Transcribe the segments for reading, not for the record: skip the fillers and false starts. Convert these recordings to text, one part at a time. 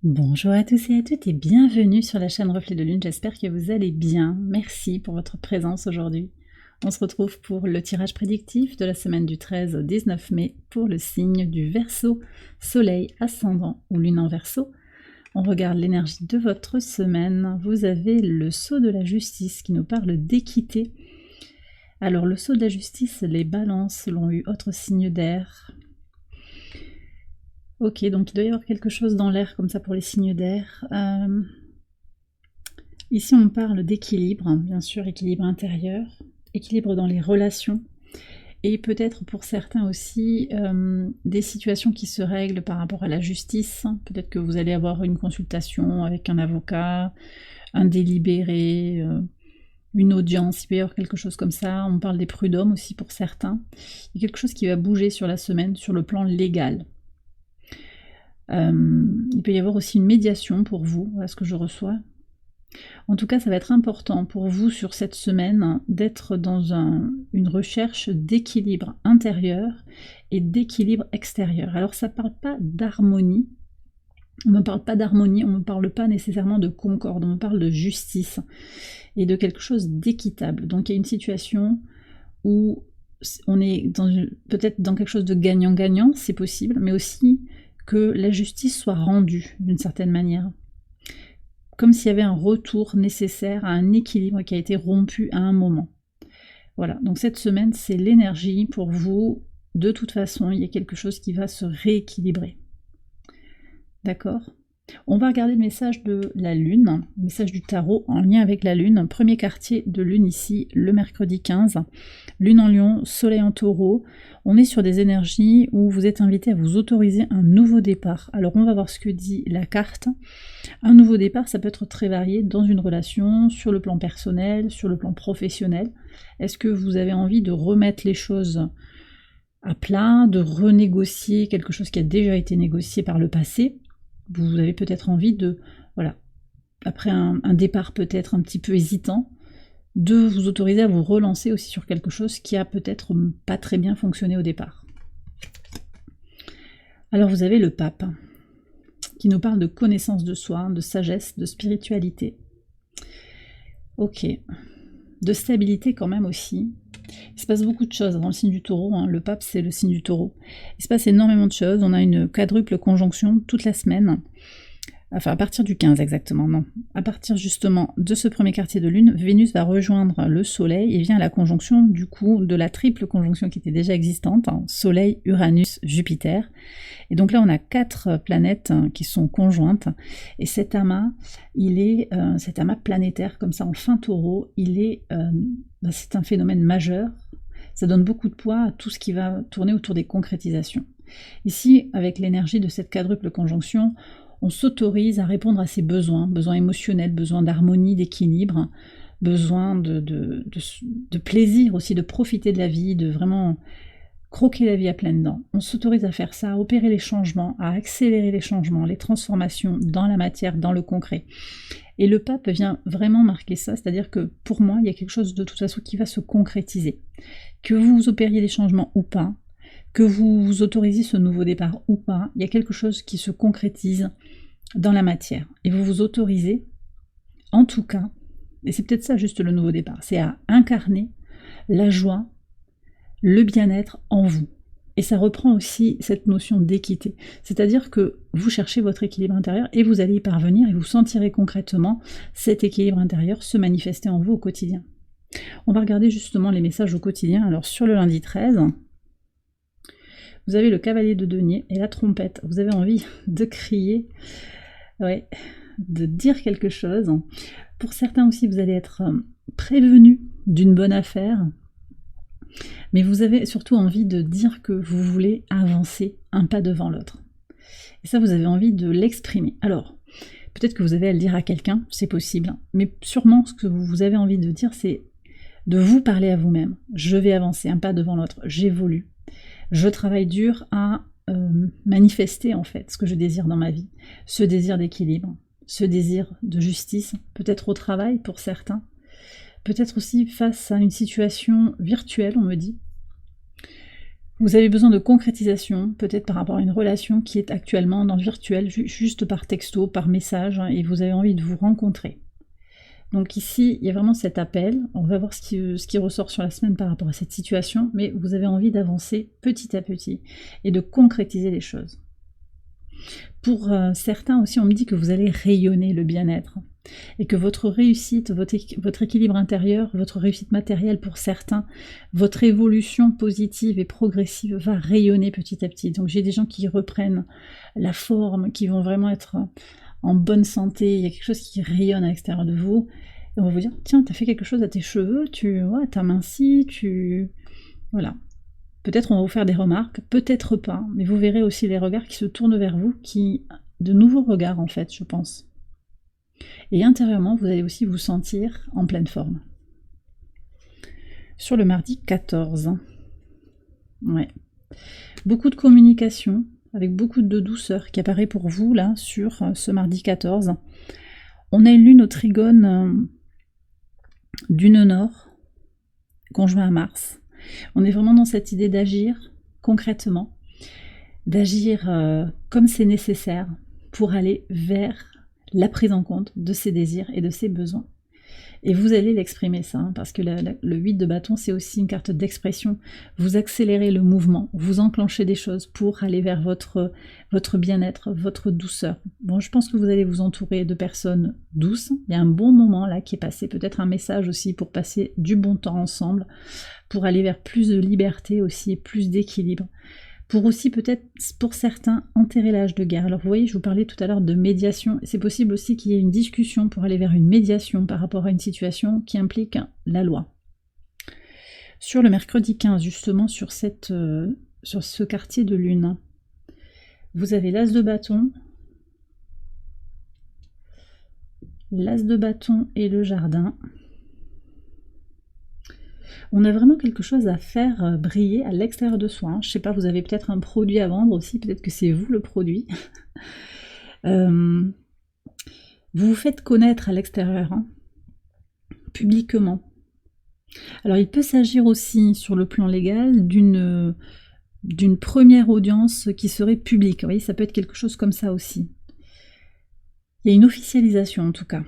Bonjour à tous et à toutes et bienvenue sur la chaîne Reflet de Lune, j'espère que vous allez bien. Merci pour votre présence aujourd'hui. On se retrouve pour le tirage prédictif de la semaine du 13 au 19 mai pour le signe du Verseau, Soleil, Ascendant ou Lune en Verseau. On regarde l'énergie de votre semaine. Vous avez le sceau de la justice qui nous parle d'équité. Alors le sceau de la justice, les balances l'ont eu, autre signe d'air. Ok, donc il doit y avoir quelque chose dans l'air comme ça pour les signes d'air. Ici on parle d'équilibre, bien sûr, équilibre intérieur, équilibre dans les relations, et peut-être pour certains aussi des situations qui se règlent par rapport à la justice. Peut-être que vous allez avoir une consultation avec un avocat, un délibéré, une audience, il peut y avoir quelque chose comme ça. On parle des prud'hommes aussi pour certains. Il y a quelque chose qui va bouger sur la semaine sur le plan légal. Il peut y avoir aussi une médiation pour vous, voilà ce que je reçois. En tout cas, ça va être important pour vous sur cette semaine d'être dans une recherche d'équilibre intérieur et d'équilibre extérieur. Alors ça ne parle pas d'harmonie, on ne me parle pas d'harmonie, on ne me parle pas nécessairement de concorde, on me parle de justice et de quelque chose d'équitable. Donc il y a une situation où on est peut-être dans quelque chose de gagnant-gagnant, c'est possible, mais aussi que la justice soit rendue d'une certaine manière. Comme s'il y avait un retour nécessaire à un équilibre qui a été rompu à un moment. Voilà, donc cette semaine, c'est l'énergie pour vous. De toute façon, il y a quelque chose qui va se rééquilibrer. D'accord ? On va regarder le message de la Lune, le message du tarot en lien avec la Lune. Premier quartier de Lune ici, le mercredi 15. Lune en Lion, Soleil en Taureau. On est sur des énergies où vous êtes invité à vous autoriser un nouveau départ. Alors on va voir ce que dit la carte. Un nouveau départ, ça peut être très varié dans une relation, sur le plan personnel, sur le plan professionnel. Est-ce que vous avez envie de remettre les choses à plat, de renégocier quelque chose qui a déjà été négocié par le passé? Vous avez peut-être envie de, voilà, après un départ peut-être un petit peu hésitant, de vous autoriser à vous relancer aussi sur quelque chose qui a peut-être pas très bien fonctionné au départ. Alors vous avez le pape, qui nous parle de connaissance de soi, de sagesse, de spiritualité. Ok, de stabilité quand même aussi. Il se passe beaucoup de choses dans le signe du taureau, hein. Le pape c'est le signe du taureau. Il se passe énormément de choses, on a une quadruple conjonction toute la semaine. Enfin à partir du 15 exactement, non. À partir justement de ce premier quartier de lune, Vénus va rejoindre le soleil et vient à la conjonction du coup de la triple conjonction qui était déjà existante, hein, Soleil, Uranus, Jupiter. Et donc là on a 4 planètes qui sont conjointes et cet amas, cet amas planétaire comme ça en fin taureau, c'est un phénomène majeur. Ça donne beaucoup de poids à tout ce qui va tourner autour des concrétisations. Ici, avec l'énergie de cette quadruple conjonction, on s'autorise à répondre à ses besoins, besoins émotionnels, besoins d'harmonie, d'équilibre, besoin de plaisir aussi, de profiter de la vie, de vraiment croquer la vie à pleines dents. On s'autorise à faire ça, à opérer les changements, à accélérer les changements, les transformations dans la matière, dans le concret. Et le pape vient vraiment marquer ça, c'est-à-dire que pour moi, il y a quelque chose de toute façon qui va se concrétiser. Que vous opériez les changements ou pas, que vous vous autorisiez ce nouveau départ ou pas, il y a quelque chose qui se concrétise dans la matière. Et vous vous autorisez, en tout cas, et c'est peut-être ça juste le nouveau départ, c'est à incarner la joie, le bien-être en vous. Et ça reprend aussi cette notion d'équité. C'est-à-dire que vous cherchez votre équilibre intérieur et vous allez y parvenir et vous sentirez concrètement cet équilibre intérieur se manifester en vous au quotidien. On va regarder justement les messages au quotidien. Alors sur le lundi 13, vous avez le cavalier de denier et la trompette. Vous avez envie de crier, ouais, de dire quelque chose. Pour certains aussi, vous allez être prévenu d'une bonne affaire. Mais vous avez surtout envie de dire que vous voulez avancer un pas devant l'autre. Et ça, vous avez envie de l'exprimer. Alors, peut-être que vous avez à le dire à quelqu'un, c'est possible. Mais sûrement, ce que vous avez envie de dire, c'est de vous parler à vous-même. Je vais avancer un pas devant l'autre. J'évolue. Je travaille dur à manifester, en fait, ce que je désire dans ma vie. Ce désir d'équilibre, ce désir de justice, peut-être au travail pour certains. Peut-être aussi face à une situation virtuelle, on me dit. Vous avez besoin de concrétisation, peut-être par rapport à une relation qui est actuellement dans le virtuel, juste par texto, par message, hein, et vous avez envie de vous rencontrer. Donc ici, il y a vraiment cet appel. On va voir ce qui ressort sur la semaine par rapport à cette situation, mais vous avez envie d'avancer petit à petit et de concrétiser les choses. Pour certains aussi, on me dit que vous allez rayonner le bien-être et que votre réussite, votre équilibre intérieur, votre réussite matérielle pour certains, votre évolution positive et progressive va rayonner petit à petit. Donc j'ai des gens qui reprennent la forme, qui vont vraiment être en bonne santé, il y a quelque chose qui rayonne à l'extérieur de vous, et on va vous dire, tiens, t'as fait quelque chose à tes cheveux, t'as minci, voilà. Peut-être on va vous faire des remarques, peut-être pas, mais vous verrez aussi les regards qui se tournent vers vous, de nouveaux regards en fait, je pense. Et intérieurement, vous allez aussi vous sentir en pleine forme. Sur le mardi 14, ouais. Beaucoup de communication, avec beaucoup de douceur qui apparaît pour vous là, sur ce mardi 14. On a une lune au trigone d'une nord, conjoint à Mars. On est vraiment dans cette idée d'agir concrètement, d'agir comme c'est nécessaire pour aller vers la prise en compte de ses désirs et de ses besoins. Et vous allez l'exprimer ça, hein, parce que le 8 de bâton, c'est aussi une carte d'expression. Vous accélérez le mouvement, vous enclenchez des choses pour aller vers votre bien-être, votre douceur. Bon, je pense que vous allez vous entourer de personnes douces. Il y a un bon moment là qui est passé, peut-être un message aussi pour passer du bon temps ensemble, pour aller vers plus de liberté aussi, plus d'équilibre. Pour aussi peut-être, pour certains, enterrer l'âge de guerre. Alors vous voyez, je vous parlais tout à l'heure de médiation. C'est possible aussi qu'il y ait une discussion pour aller vers une médiation par rapport à une situation qui implique la loi. Sur le mercredi 15, justement, sur ce quartier de lune, vous avez l'as de bâton, et le jardin. On a vraiment quelque chose à faire briller à l'extérieur de soi. Je ne sais pas, vous avez peut-être un produit à vendre aussi, peut-être que c'est vous le produit. Vous vous faites connaître à l'extérieur, hein, publiquement. Alors il peut s'agir aussi, sur le plan légal, d'une première audience qui serait publique. Vous voyez, ça peut être quelque chose comme ça aussi. Il y a une officialisation en tout cas,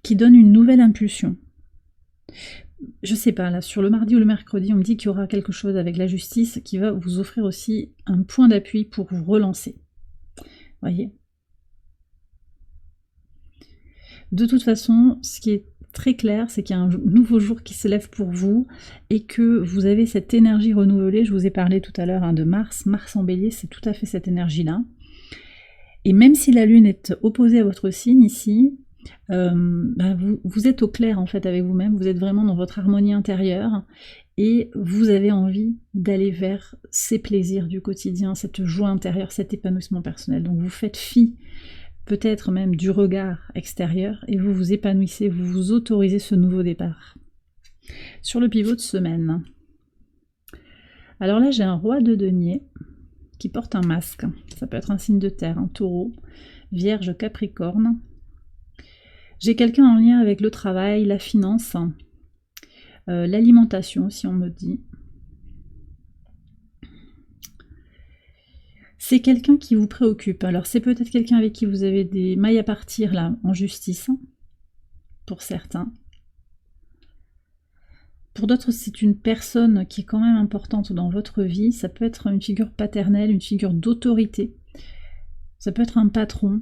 qui donne une nouvelle impulsion. Je sais pas, là, sur le mardi ou le mercredi, on me dit qu'il y aura quelque chose avec la justice qui va vous offrir aussi un point d'appui pour vous relancer. Voyez. De toute façon, ce qui est très clair, c'est qu'il y a un nouveau jour qui s'élève pour vous et que vous avez cette énergie renouvelée. Je vous ai parlé tout à l'heure hein, de Mars. Mars en bélier, c'est tout à fait cette énergie-là. Et même si la lune est opposée à votre signe ici, vous êtes au clair en fait avec vous-même, vous êtes vraiment dans votre harmonie intérieure et vous avez envie d'aller vers ces plaisirs du quotidien, cette joie intérieure, cet épanouissement personnel. Donc vous faites fi peut-être même du regard extérieur et vous vous épanouissez, vous vous autorisez ce nouveau départ. Sur le pivot de semaine, alors là j'ai un roi de denier qui porte un masque, ça peut être un signe de terre, un taureau, vierge, capricorne. J'ai quelqu'un en lien avec le travail, la finance, l'alimentation, si on me dit. C'est quelqu'un qui vous préoccupe. Alors c'est peut-être quelqu'un avec qui vous avez des mailles à partir là, en justice, pour certains. Pour d'autres, c'est une personne qui est quand même importante dans votre vie. Ça peut être une figure paternelle, une figure d'autorité. Ça peut être un patron.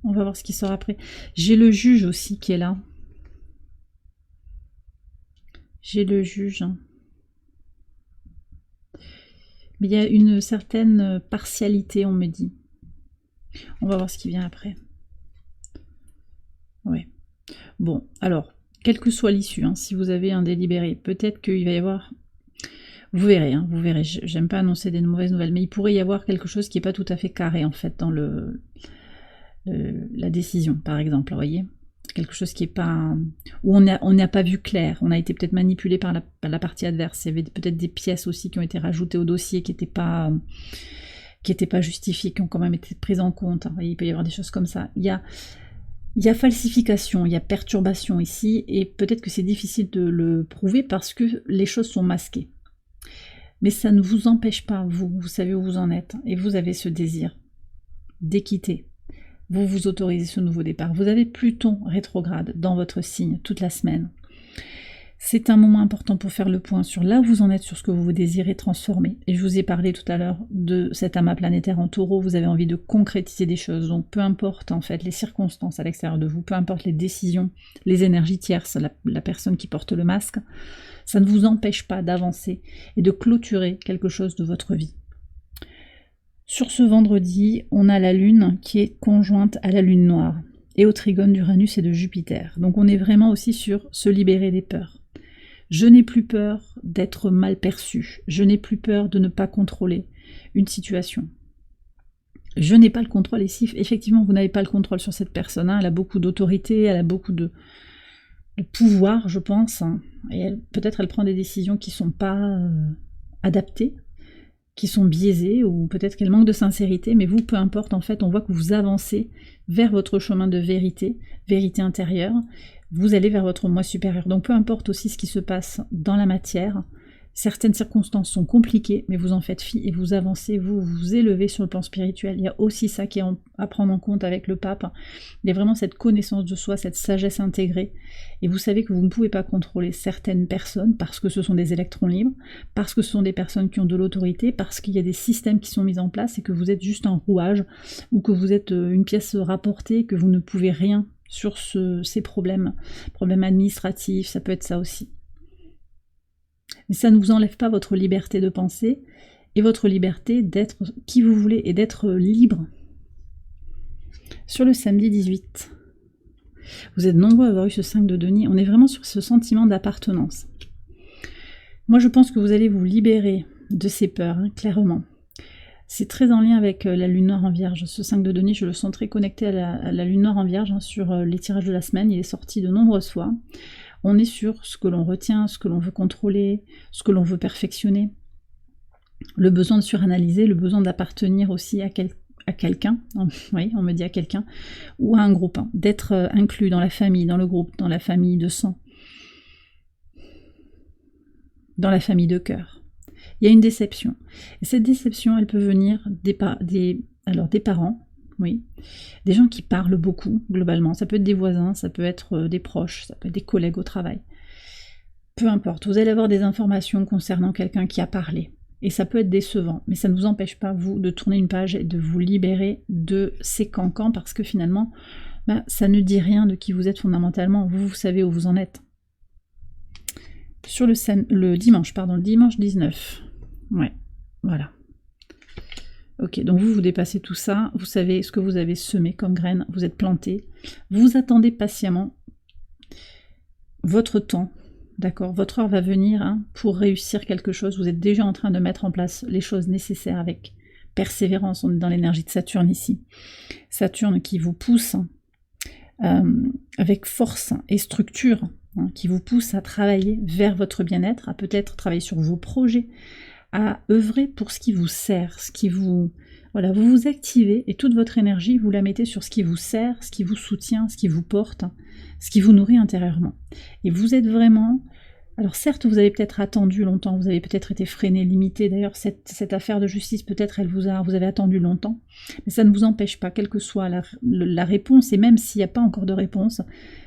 On va voir ce qui sort après. J'ai le juge aussi qui est là. J'ai le juge. Mais il y a une certaine partialité, on me dit. On va voir ce qui vient après. Ouais. Bon, alors, quelle que soit l'issue, hein, si vous avez un délibéré, peut-être qu'il va y avoir... Vous verrez, hein, vous verrez. J'aime pas annoncer des mauvaises nouvelles, mais il pourrait y avoir quelque chose qui n'est pas tout à fait carré, en fait, dans la décision, par exemple, vous voyez, quelque chose qui est pas, où on n'a pas vu clair, on a été peut-être manipulé par la partie adverse, il y avait peut-être des pièces aussi qui ont été rajoutées au dossier qui n'étaient pas justifiées, qui ont quand même été prises en compte, hein, vous voyez, il peut y avoir des choses comme ça. Il y a Il y a falsification, il y a perturbation ici, et peut-être que c'est difficile de le prouver parce que les choses sont masquées. Mais ça ne vous empêche pas, vous savez où vous en êtes, et vous avez ce désir d'équité. Vous vous autorisez ce nouveau départ. Vous avez Pluton rétrograde dans votre signe toute la semaine. C'est un moment important pour faire le point sur là où vous en êtes, sur ce que vous désirez transformer. Et je vous ai parlé tout à l'heure de cet amas planétaire en taureau, vous avez envie de concrétiser des choses. Donc peu importe en fait les circonstances à l'extérieur de vous, peu importe les décisions, les énergies tierces, la personne qui porte le masque, ça ne vous empêche pas d'avancer et de clôturer quelque chose de votre vie. Sur ce vendredi, on a la Lune qui est conjointe à la Lune noire et au trigone d'Uranus et de Jupiter. Donc on est vraiment aussi sur se libérer des peurs. Je n'ai plus peur d'être mal perçu. Je n'ai plus peur de ne pas contrôler une situation. Je n'ai pas le contrôle ici. Effectivement, vous n'avez pas le contrôle sur cette personne. Elle a beaucoup d'autorité, elle a beaucoup de pouvoir, je pense. Et peut-être elle prend des décisions qui ne sont pas adaptées, qui sont biaisées, ou peut-être qu'elle manque de sincérité. Mais vous, peu importe, en fait, on voit que vous avancez vers votre chemin de vérité, vérité intérieure. Vous allez vers votre moi supérieur. Donc peu importe aussi ce qui se passe dans la matière, certaines circonstances sont compliquées, mais vous en faites fi et vous avancez, vous vous élevez sur le plan spirituel. Il y a aussi ça qui est à prendre en compte avec le pape. Il y a vraiment cette connaissance de soi, cette sagesse intégrée. Et vous savez que vous ne pouvez pas contrôler certaines personnes parce que ce sont des électrons libres, parce que ce sont des personnes qui ont de l'autorité, parce qu'il y a des systèmes qui sont mis en place et que vous êtes juste un rouage ou que vous êtes une pièce rapportée, que vous ne pouvez rien sur ces problèmes administratifs, ça peut être ça aussi. Mais ça ne vous enlève pas votre liberté de penser et votre liberté d'être qui vous voulez et d'être libre. Sur le samedi 18, vous êtes nombreux à avoir eu ce 5 de denier, on est vraiment sur ce sentiment d'appartenance. Moi je pense que vous allez vous libérer de ces peurs, clairement. C'est très en lien avec la lune noire en vierge. Ce 5 de denier, je le sens très connecté à la lune noire en vierge sur les tirages de la semaine. Il est sorti de nombreuses fois. On est sur ce que l'on retient, ce que l'on veut contrôler, ce que l'on veut perfectionner. Le besoin de suranalyser, le besoin d'appartenir aussi à quelqu'un. Oui, on me dit à quelqu'un. Ou à un groupe. D'être inclus dans la famille, dans le groupe, dans la famille de sang. Dans la famille de cœur. Il y a une déception. Et cette déception, elle peut venir des parents, oui, des gens qui parlent beaucoup, globalement. Ça peut être des voisins, ça peut être des proches, ça peut être des collègues au travail. Peu importe, vous allez avoir des informations concernant quelqu'un qui a parlé. Et ça peut être décevant, mais ça ne vous empêche pas, vous, de tourner une page et de vous libérer de ces cancans, parce que finalement, ça ne dit rien de qui vous êtes fondamentalement. Vous savez où vous en êtes. Sur le dimanche 19. Ouais, voilà. Ok, donc vous dépassez tout ça, vous savez ce que vous avez semé comme graines, vous êtes planté, vous attendez patiemment votre temps, d'accord, votre heure va venir pour réussir quelque chose, vous êtes déjà en train de mettre en place les choses nécessaires avec persévérance, on est dans l'énergie de Saturne ici. Saturne qui vous pousse avec force et structure, qui vous pousse à travailler vers votre bien-être, à peut-être travailler sur vos projets, à œuvrer pour ce qui vous sert, ce qui vous... Voilà, vous vous activez et toute votre énergie, vous la mettez sur ce qui vous sert, ce qui vous soutient, ce qui vous porte, ce qui vous nourrit intérieurement. Et vous êtes vraiment... Alors certes, vous avez peut-être attendu longtemps, vous avez peut-être été freiné, limité. D'ailleurs, cette affaire de justice, peut-être, vous avez attendu longtemps. Mais ça ne vous empêche pas, quelle que soit la réponse, et même s'il n'y a pas encore de réponse,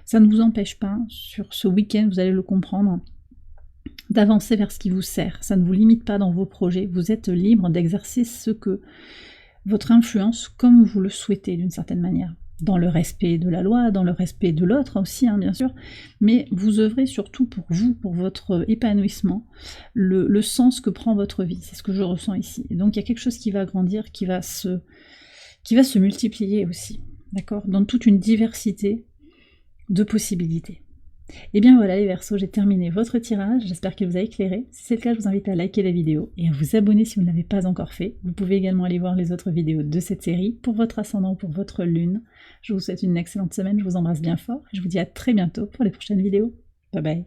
ça ne vous empêche pas, sur ce week-end, vous allez le comprendre, d'avancer vers ce qui vous sert. Ça ne vous limite pas dans vos projets. Vous êtes libre d'exercer votre influence comme vous le souhaitez d'une certaine manière. Dans le respect de la loi, dans le respect de l'autre aussi, bien sûr. Mais vous œuvrez surtout pour vous, pour votre épanouissement, le sens que prend votre vie. C'est ce que je ressens ici. Et donc il y a quelque chose qui va grandir, qui va se multiplier aussi. D'accord ? Dans toute une diversité de possibilités. Et bien voilà les Verseaux, j'ai terminé votre tirage, j'espère qu'il vous a éclairé. Si c'est le cas, je vous invite à liker la vidéo et à vous abonner si vous ne l'avez pas encore fait. Vous pouvez également aller voir les autres vidéos de cette série pour votre ascendant ou pour votre lune. Je vous souhaite une excellente semaine, je vous embrasse bien fort et je vous dis à très bientôt pour les prochaines vidéos. Bye bye.